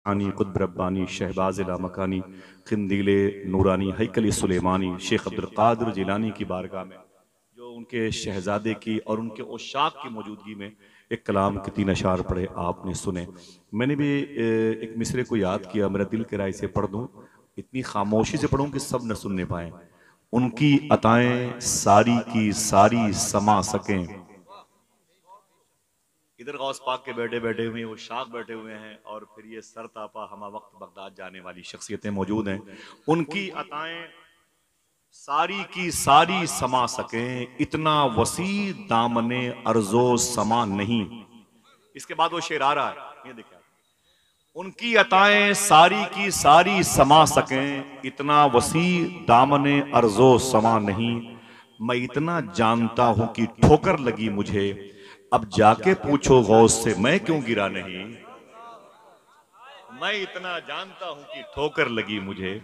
आनी कुतुब रब्बानी शहबाज लामकानी खिंदीले नूरानी हैकल सुलेमानी शेख अब्दुल कादिर जिलानी की बारगाह में जो उनके शहजादे की और उनके उशाक की मौजूदगी में एक कलाम के 3 अशार पढ़े, आपने सुने। मैंने भी एक मिसरे को याद किया, मेरा दिल कह रहा इसे पढ़ दूं, इतनी खामोशी से पढ़ूं कि सब न सुनने पाए। उनकी अताएं सारी की सारी समा सकें, इधर गौस पाक के बेटे बैठे हुए हैं, वो शाख बैठे हुए हैं, और फिर ये सर तापा हमा वक्त बगदाद जाने वाली शख्सियतें मौजूद हैं। उनकी अताएं सारी की सारी समा सकें, इतना वसी दामने अर्जो समा नहीं। इसके बाद वो शेर आ रहा है, ये देखिए, उनकी अताएं सारी की सारी समा सकें, इतना वसी दामने अर्जो समा नहीं। मैं इतना जानता हूं कि ठोकर लगी मुझे, अब जाके पूछो गौस से मैं क्यों गिरा नहीं। मैं इतना जानता हूं कि ठोकर लगी मुझे,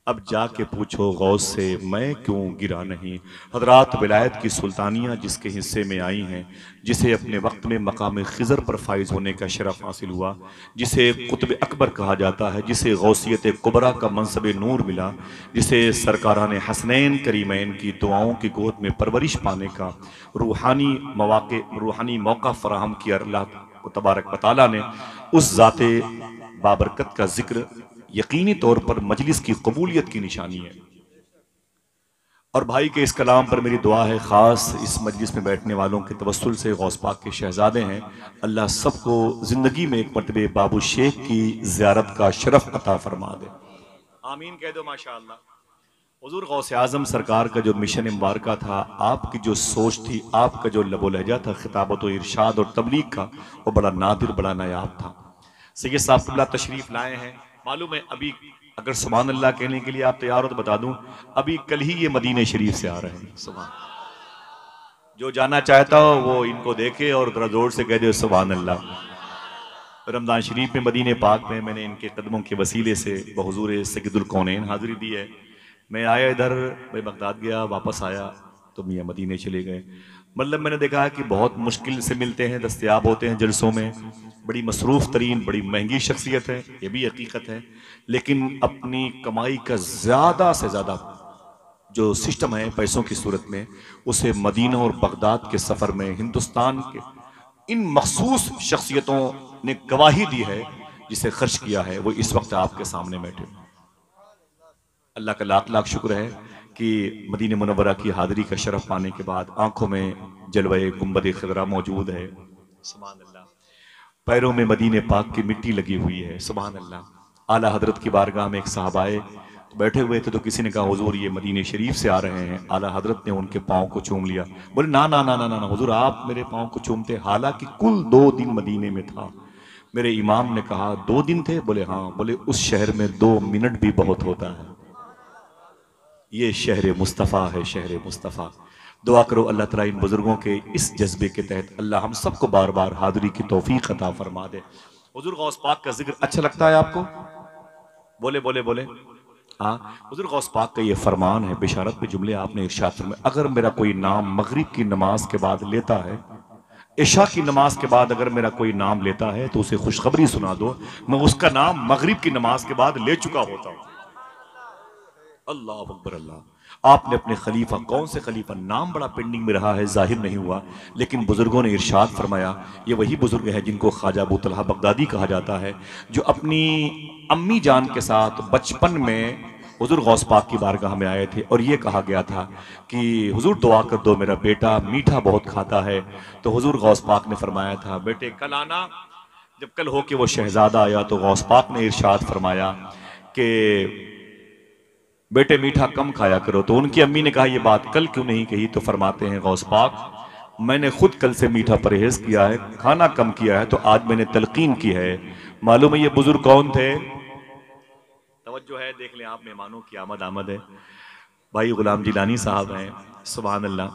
अब जाके पूछो गौस से मैं क्यों गिरा नहीं। हजरात, विलायत की सुल्तानियाँ जिसके हिस्से में आई हैं, जिसे अपने वक्त में मकाम खिज़र पर फाइज होने का शरफ हासिल हुआ, जिसे कुतुब अकबर कहा जाता है, जिसे गौसियत कुबरा का मनसब नूर मिला, जिसे सरकारान हसनैन करीमैन की दुआओं की गोद में परवरिश पाने का रूहानी मौका फराहम किया अल्लाह तबारक व तआला ने, उस ज़ाते बाबरकत का जिक्र यकीनी तौर पर मजलिस की कबूलियत की निशानी है। और भाई के इस कलाम पर मेरी दुआ है, ख़ास इस मजलिस में बैठने वालों के तवस्सुल से गौस पाक के शहजादे हैं, अल्लाह सबको ज़िंदगी में एक मरतबे बाबू शेख की ज़ियारत का शरफ अता फरमा दे। आमीन कह दो माशाअल्लाह। हुज़ूर गौसे आज़म सरकार का जो मिशन मुबारक था, आपकी जो सोच थी, आपका जो लबो लहजा था खिताबत व इरशाद और तबलीग का, वो बड़ा नादिर, बड़ा नायाब था। सैयद साहब क़िबला तशरीफ लाए हैं। मालूम है, अभी अगर सुभान अल्लाह कहने के लिए आप तैयार हो तो बता दूं, अभी कल ही ये मदीने शरीफ से आ रहे हैं। सुभान, जो जाना चाहता हो वो इनको देखे और जरा जोर से कह दे सुभान अल्लाह। रमजान शरीफ में मदीने पाक में मैंने इनके कदमों के वसीले से बहुज़ूर सैयदुल कौनैन हाजिरी दी है। मैं आया इधर, मैं बगदाद गया, वापस आया तो मियाँ मदीने चले गए। मतलब मैंने देखा है कि बहुत मुश्किल से मिलते हैं, दस्तयाब होते हैं जलसों में। बड़ी मसरूफ़ तरीन, बड़ी महंगी शख्सियत है, ये भी हकीकत है, लेकिन अपनी कमाई का ज़्यादा से ज़्यादा जो सिस्टम है पैसों की सूरत में, उसे मदीना और बगदाद के सफ़र में हिंदुस्तान के इन मखसूस शख्सियतों ने गवाही दी है, जिसे खर्च किया है, वो इस वक्त आपके सामने बैठे। अल्लाह का लाख लाख शुक्र है कि मदीने मुनव्वरा की हाज़िरी का शरफ पाने के बाद आंखों में जलवे गुंबद खिज़रा मौजूद है। सुभान अल्लाह। पैरों में मदीने पाक की मिट्टी लगी हुई है। सुभान अल्लाह। आला हजरत की बारगाह में एक साहबाए बैठे हुए थे, तो किसी ने कहा हुजूर ये मदीने शरीफ से आ रहे हैं। आला हजरत ने उनके पाँव को चूम लिया। बोले ना ना ना ना ना, ना हुजूर, आप मेरे पाँव को चूमते, हालांकि कुल 2 दिन मदीने में था। मेरे इमाम ने कहा 2 दिन थे? बोले हाँ। बोले उस शहर में 2 मिनट भी बहुत होता है। ये शहर मुस्तफ़ा है, शहर मुस्तफ़ा। दुआ करो अल्लाह तआला इन बुजुर्गों के इस जज्बे के तहत अल्लाह हम सबको बार बार हाज़िरी की तौफीक अता फरमा दे। हुज़ूर गौस पाक का जिक्र अच्छा लगता है आपको? बोले बोले बोले। हाँ, हुज़ूर गौस पाक का ये फरमान है, बिशारत पे जुमले आपने इरशाद फरमाया, अगर मेरा कोई नाम मगरिब की नमाज के बाद लेता है, इशा की नमाज के बाद अगर मेरा कोई नाम लेता है, तो उसे खुशखबरी सुना दो, मैं उसका नाम मगरिब की नमाज के बाद ले चुका होता हूं। अल्लाह अकबर अल्लाह। आपने अपने खलीफा, कौन से खलीफा, नाम बड़ा पेंडिंग में रहा है, जाहिर नहीं हुआ, लेकिन बुजुर्गों ने इरशाद फरमाया, ये वही बुजुर्ग है जिनको ख्वाजा अबू तलहा बगदादी कहा जाता है, जो अपनी अम्मी जान के साथ बचपन में हुजूर गौस पाक की बारगाह में आए थे, और ये कहा गया था कि हुजूर दुआ कर दो, मेरा बेटा मीठा बहुत खाता है। तो हुजूर गौस पाक ने फरमाया था, बेटे कल आना। जब कल होके वो शहजादा आया तो गौस पाक ने इरशाद फरमाया कि बेटे मीठा कम खाया करो। तो उनकी अम्मी ने कहा ये बात कल क्यों नहीं कही? तो फरमाते हैं गौस पाक, मैंने खुद कल से मीठा परहेज किया है, खाना कम किया है, तो आज मैंने तलकीन की है। मालूम है ये बुजुर्ग कौन थे? तवज्जो है, देख लें आप, मेहमानों की आमद आमद है। भाई गुलाम जिलानी साहब हैं, सुभान अल्लाह।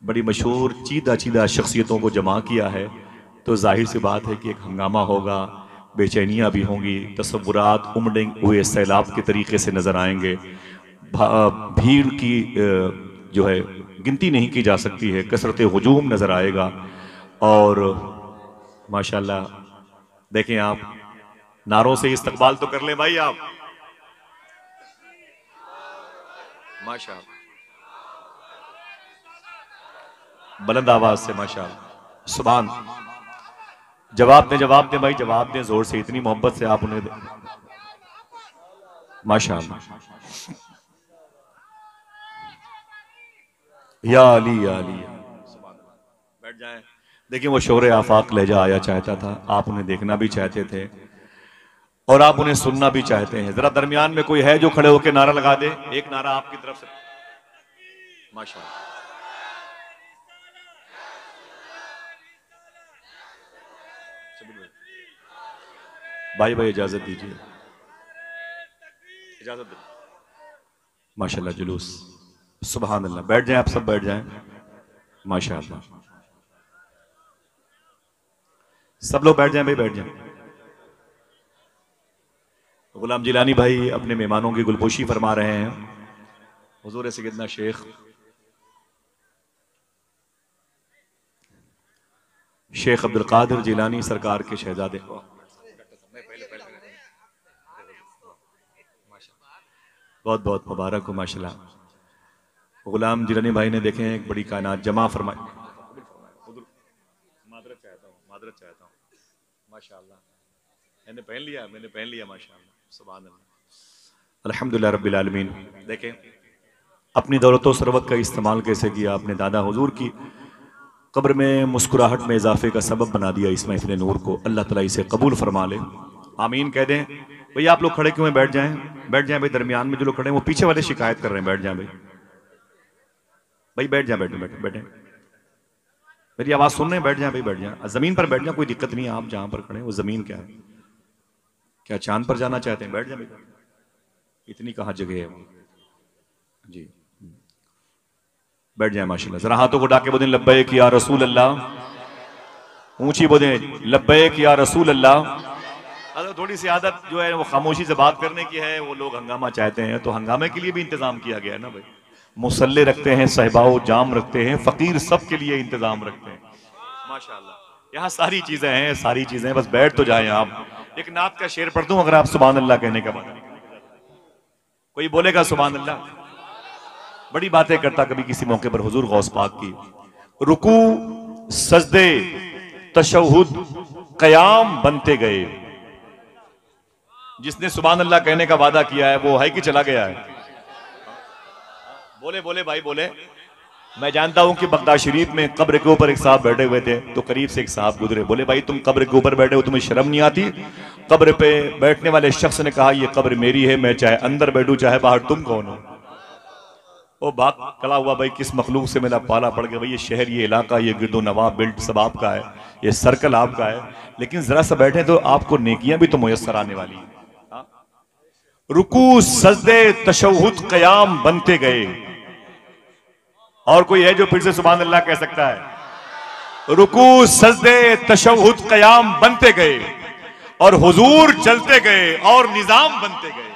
बड़ी मशहूर चीदा चीदा शख्सियतों को जमा किया है, तो जाहिर सी बात है कि एक हंगामा होगा, बेचैनियाँ भी होंगी, तसव्वुरात उमड़े हुए सैलाब के तरीके से नज़र आएंगे। भीड़ की जो है गिनती नहीं की जा सकती है, कसरत हुजूम नज़र आएगा। और माशाल्लाह देखें आप, नारों से इस्तकबाल तो कर ले भाई आप। माशाअल्लाह, बुलंद आवाज से माशाअल्लाह, सुभान। जवाब दे भाई, जवाब दे जोर से, इतनी मोहब्बत से आप उन्हें दे। माशाअल्लाह, या अली या अली। बैठ जाएं। देखिए वो शोरे आफाक लहजा आया चाहता था, आप उन्हें देखना भी चाहते थे और आप उन्हें सुनना भी चाहते हैं। जरा दरमियान में कोई है जो खड़े होकर नारा लगा दे, एक नारा आपकी तरफ से। माशाअल्लाह, भाई भाई इजाजत दीजिए, इजाजत दे। माशाअल्लाह, जुलूस, सुभान अल्लाह। बैठ जाएं, आप सब बैठ जाएं। माशाअल्लाह, सब लोग बैठ जाएं भाई, बैठ जाएं। गुलाम जिलानी भाई अपने मेहमानों की गुलपोशी फरमा रहे हैं। हुजूर सैयदना शेख अब्दुल कादिर जिलानी सरकार के शहजादे, बहुत बहुत मुबारक हो माशाल्लाह। गुलाम जिलानी भाई ने देखें एक बड़ी कायनात जमा फरमाई। मादरत चाहता हूँ माशाल्लाह। मैंने पहन लिया माशाल्लाह, सुभान अल्लाह, अल्हम्दुलिल्लाह रब्बिल आलमीन। देखें अपनी दौलत व सरवत का इस्तेमाल कैसे किया। अपने दादा हुजूर की कब्र में मुस्कुराहट में इजाफे का सबब बना दिया इस महफिल नूर को। अल्लाह ताला इसे कबूल फरमा ले, आमीन कह दें। भैया आप लोग खड़े क्यों हैं? बैठ जाएं भाई। दरमियान में जो लोग खड़े हैं वो पीछे वाले शिकायत कर रहे हैं, बैठ जाएं भाई बैठ जाएं, बैठे। मेरी आवाज सुन रहे हैं? बैठ जाएं भाई, बैठ जाएं। जमीन पर बैठ जाएं, कोई दिक्कत नहीं है। आप जहां पर खड़े हैं वो जमीन क्या है? क्या चांद पर जाना चाहते हैं? बैठ जाएं भाई, इतनी कहां जगह है जी। बैठ जाए माशाल्लाह। जरा हाथों को डाके बोलें लब्बैक या रसूल अल्लाह। ऊंची बोलें लब्बैक या रसूल अल्लाह। थोड़ी सी आदत जो है वो खामोशी से बात करने की है। वो लोग हंगामा चाहते हैं तो हंगामे के लिए भी इंतजाम किया गया है ना भाई। मुसल्ले रखते हैं, सहबाओ जाम रखते हैं, फकीर सब के लिए इंतजाम रखते हैं माशाल्लाह। यहाँ सारी चीजें हैं, सारी चीजें, बस बैठ तो जाएं आप। एक नात का शेर पढ़ दूं अगर आप सुभान अल्लाह कहने का बाद कोई बोलेगा सुभान अल्लाह। बड़ी बातें करता कभी किसी मौके पर हुजूर गौस पाक की। रुकू सजदे तशहुद कयाम बनते गए। जिसने सुभान अल्लाह कहने का वादा किया है वो है कि चला गया है? बोले भाई बोले। मैं जानता हूं कि बगदाद शरीफ में कब्र के ऊपर एक साहब बैठे हुए थे तो करीब से एक साहब गुजरे। बोले भाई तुम कब्र के ऊपर बैठे हो, तुम्हें शर्म नहीं आती? कब्र पे बैठने वाले शख्स ने कहा ये कब्र मेरी है, मैं चाहे अंदर बैठूं चाहे बाहर, तुम कौन हो? वो बात खड़ा हुआ भाई किस मखलूक से मेरा पाला पड़ गया भाई। ये शहर, ये इलाका, ये गिरदो नवाब बिल्ट सब आपका है, ये सर्कल आपका है, लेकिन जरा सा बैठे तो आपको नेकियां भी तो मुयस्सर आने वाली है। रुकू सजदे तशहुद कयाम बनते गए। और कोई है जो फिर से सुभान अल्लाह कह सकता है? रुकू सजदे तशहुद कयाम बनते गए और हुजूर चलते गए और निजाम बनते गए।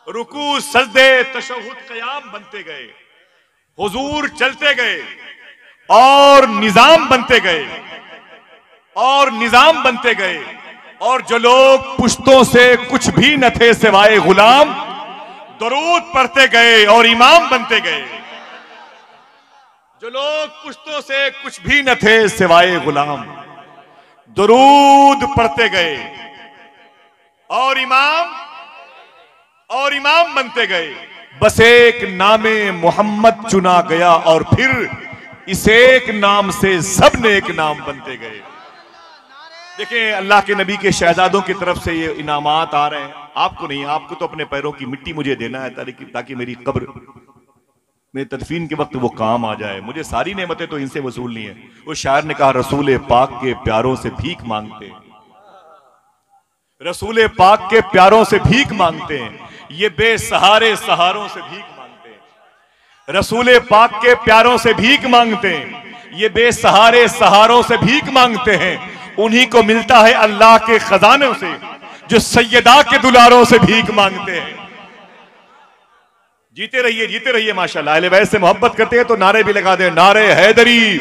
रुकू सजदे तशहुद कयाम बनते गए, हुजूर चलते गए और निजाम बनते गए, और निजाम बनते गए। और जो लोग पुश्तों से कुछ भी न थे सिवाय गुलाम, दरूद पढ़ते गए और इमाम बनते गए। जो लोग पुश्तों से कुछ भी न थे सिवाय गुलाम, दरूद पढ़ते गए और इमाम बनते गए। बस एक नामे मोहम्मद चुना गया और फिर इस एक नाम से सब ने एक नाम बनते गए। देखें अल्लाह के नबी के शहजादों की तरफ से ये इनामात आ रहे हैं। आपको नहीं, आपको तो अपने पैरों की मिट्टी मुझे देना है ताकि मेरी कब्र में तदफीन के वक्त वो काम आ जाए। मुझे सारी नेमतें तो इनसे वसूलनी है। वो शायर ने कहा रसूल पाक के प्यारों से भीख मांगते हैं, रसूल पाक के प्यारों से भीख मांगते हैं, ये बेसहारे सहारों से भीख मांगते हैं। रसूल पाक के प्यारों से भीख मांगते हैं, ये बेसहारे सहारों से भीख मांगते हैं। उन्हीं को मिलता है अल्लाह के खजानों से जो सैयदा के दुलारों से भीख मांगते हैं। जीते रहिए माशाल्लाह। अहले बैत से मोहब्बत करते हैं तो नारे भी लगा दे, नारे हैदरी।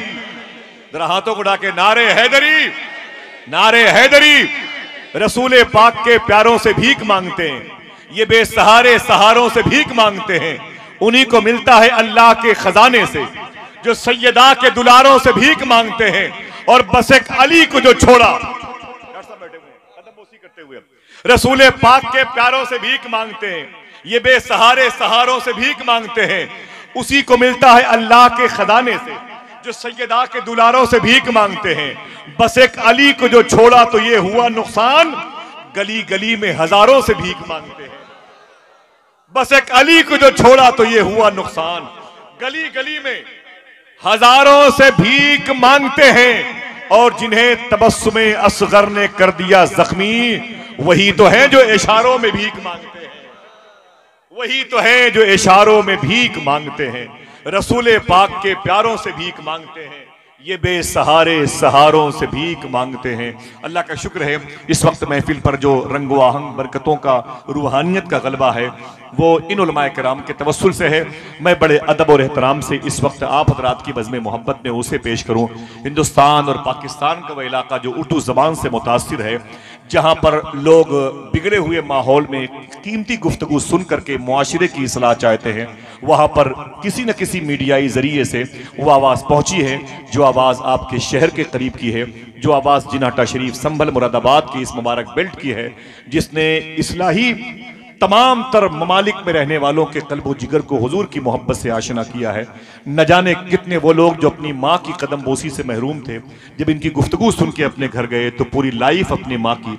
जरा हाथों को डाके नारे हैदरी, नारे हैदरी। रसूल पाक के प्यारों से भीख मांगते हैं, ये बेसहारे सहारों से भीख मांगते हैं, उन्हीं को मिलता है अल्लाह के खजाने से। जो सैयदा के दुलारों से भीख मांगते हैं और बस एक अली को जो छोड़ा, करते हुए रसूल पाक के प्यारों से भीख मांगते हैं, ये बेसहारे सहारों से भीख मांगते हैं, उसी को मिलता है अल्लाह के खजाने से। जो सैयदा के दुलारों से भीख मांगते हैं, बस एक अली को जो छोड़ा तो ये हुआ नुकसान। गली गली में हजारों से भीख मांगते हैं, बस एक अली को जो छोड़ा तो ये हुआ नुकसान। गली गली में हजारों से भीख मांगते हैं और जिन्हें तबस्सुमे असगर ने कर दिया जख्मी, वही तो है जो इशारों में भीख मांगते हैं, वही तो है जो इशारों में भीख मांगते हैं। रसूल पाक के प्यारों से भीख मांगते हैं, ये बेसहारे सहारों से भीख मांगते हैं। अल्लाह का शुक्र है इस वक्त महफिल पर जो रंगो आहंग बरकतों का, रूहानियत का गलबा है, वो इन उलमाए किराम के तवस्सुल से है। मैं बड़े अदब और एहतराम से इस वक्त आप हज़रात की बज़्म मोहब्बत में उसे पेश करूँ। हिंदुस्तान और पाकिस्तान का वह इलाका जो उर्दू ज़बान से मुतासिर है, जहाँ पर लोग बिगड़े हुए माहौल में कीमती गुफ्तगू सुन करके मुआशरे की इस्लाह चाहते हैं, वहाँ पर किसी न किसी मीडियाई ज़रिए से वो आवाज़ पहुँची है, जो आवाज़ आपके शहर के करीब की है, जो आवाज़ जिनाटा शरीफ, संभल, मुरादाबाद की इस मुबारक बेल्ट की है, जिसने इस्लाही तमाम तर ममालिक में रहने वालों के कल्बो जिगर को हुजूर की मोहब्बत से आशना किया है। न जाने कितने वो लोग जो अपनी माँ की कदम बोसी से महरूम थे, जब इनकी गुफ्तगू सुन के अपने घर गए तो पूरी लाइफ अपनी माँ की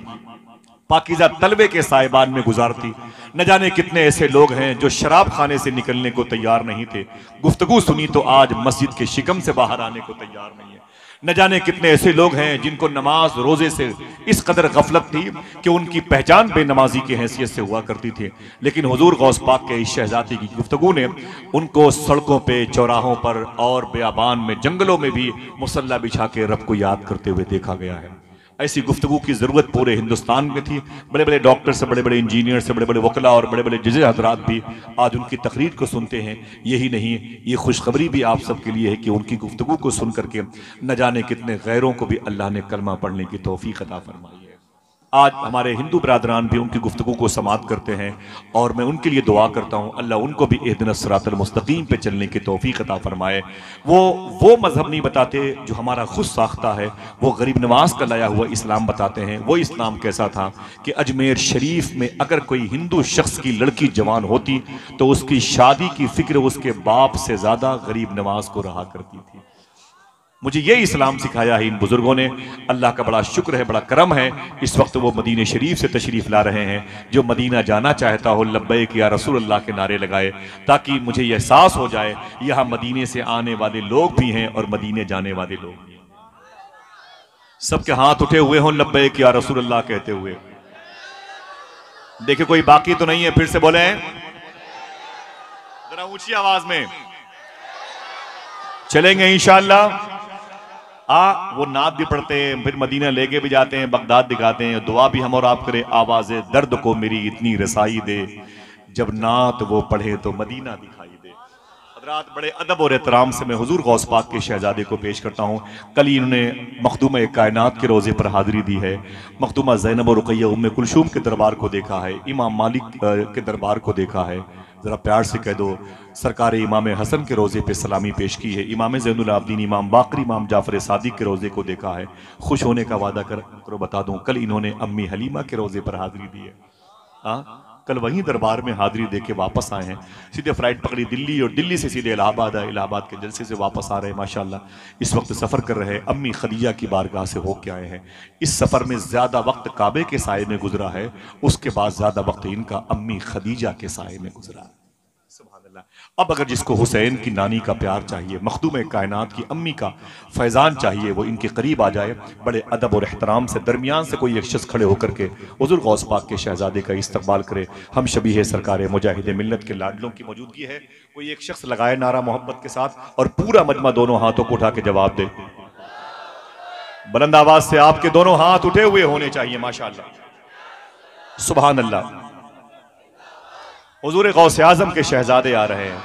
पाकीज़ा तलबे के साहिबान में गुजारती। न जाने कितने ऐसे लोग हैं जो शराब खाने से निकलने को तैयार नहीं थे, गुफ्तगू सुनी तो आज मस्जिद के शिकम से बाहर आने को तैयार नहीं है। न जाने कितने ऐसे लोग हैं जिनको नमाज रोजे से इस कदर गफलत थी कि उनकी पहचान बेनमाजी की हैसियत से हुआ करती थी, लेकिन हुजूर गौस पाक के इस शहजादी की गुफ्तगू ने उनको सड़कों पे, चौराहों पर और बेआबान में, जंगलों में भी मुसल्ला बिछा के रब को याद करते हुए देखा गया है। ऐसी गुफ्तगू की ज़रूरत पूरे हिंदुस्तान में थी। बड़े बड़े डॉक्टर से, बड़े बड़े इंजीनियर से, बड़े बड़े वकला और बड़े बड़े जज हज़रात भी आज उनकी तकरीर को सुनते हैं। यही नहीं, ये खुशखबरी भी आप सब के लिए है कि उनकी गुफ्तगू को सुन करके न जाने कितने गैरों को भी अल्लाह ने कलमा पढ़ने की तौफीक अता फरमाई है। आज हमारे हिंदू बरादरान भी उनकी गुफ्तगू को समाअत करते हैं और मैं उनके लिए दुआ करता हूँ अल्लाह उनको भी इहदिनस सिरातल मुस्तकीम पे चलने की तौफीक अता फरमाए। वो मजहब नहीं बताते जो हमारा खुद साख्ता है, वो गरीब नवाज का लाया हुआ इस्लाम बताते हैं। वो इस्लाम कैसा था कि अजमेर शरीफ में अगर कोई हिंदू शख्स की लड़की जवान होती तो उसकी शादी की फिक्र उसके बाप से ज़्यादा गरीब नवाज को रहा करती थी। मुझे ये इस्लाम सिखाया है इन बुजुर्गों ने। अल्लाह का बड़ा शुक्र है, बड़ा करम है, इस वक्त वो मदीने शरीफ से तशरीफ़ ला रहे हैं। जो मदीना जाना चाहता हो लब्बैक या रसूल अल्लाह के नारे लगाए, ताकि मुझे यह एहसास हो जाए यहाँ मदीने से आने वाले लोग भी हैं और मदीने जाने वाले लोग भी हैं। सबके हाथ उठे हुए हों लब्बैक या रसूल अल्लाह कहते हुए। देखिए कोई बाकी तो नहीं है, फिर से बोले जरा ऊंची आवाज में। चलेंगे इंशाअल्लाह। वो नात भी पढ़ते हैं, फिर मदीना लेके भी जाते हैं, बगदाद दिखाते हैं, दुआ भी हम और आप करें, आवाज़े दर्द को मेरी इतनी रसाई दे, जब नात वो पढ़े तो मदीना दिखाई दे। हज़रात बड़े अदब और एहतराम से मैं हुजूर गौस पाक के शहजादे को पेश करता हूँ। कल ही इन्होंने मखदूमा कायनात के रोज़े पर हाजिरी दी है, मखदूमा ज़ैनब और रुक़ैया उम्मे कुलसूम के दरबार को देखा है, इमाम मालिक के दरबार को देखा है। ज़रा प्यार से कह दो सरकार इमाम हसन के रोज़े पे सलामी पेश की है, इमाम ज़ैनुल आबदीन, इमाम बाक़री, इमाम जाफ़र सादिक के रोज़े को देखा है। खुश होने का वादा करो बता दूं, कल इन्होंने अम्मी हलीमा के रोज़े पर हाजिरी दी है। कल वहीं दरबार में हाजिरी दे के वापस आए हैं, सीधे फ्लाइट पकड़ी दिल्ली और दिल्ली से सीधे इलाहाबाद आए, इलाहाबाद के जलसे से वापस आ रहे हैं। माशाअल्लाह इस वक्त सफ़र कर रहे हैं, अम्मी खदीजा की बारगाह से होके आए हैं। इस सफ़र में ज़्यादा वक्त काबे के साए में गुजरा है, उसके बाद ज़्यादा वक्त इनका अम्मी खदीजा के साए में गुजरा है। अब अगर जिसको हुसैन की नानी का प्यार चाहिए, मखदूम कायनात की अम्मी का फैज़ान चाहिए, वो इनके करीब आ जाए। बड़े अदब और एहतराम से दरमियान से कोई एक शख्स खड़े होकर के हुज़ूर गौस पाक के शहजादे का इस्तकबाल करे। हम शबीह सरकार मुजाहिद मिल्लत के लाडलों की मौजूदगी है, कोई एक शख्स लगाए नारा मोहब्बत के साथ और पूरा मजमा दोनों हाथों को उठा के जवाब दे। बुलंद आवाज से आपके दोनों हाथ उठे हुए होने चाहिए। माशाअल्लाह, सुभान अल्लाह। हुजूर गौस आज़म के शहजादे आ रहे हैं।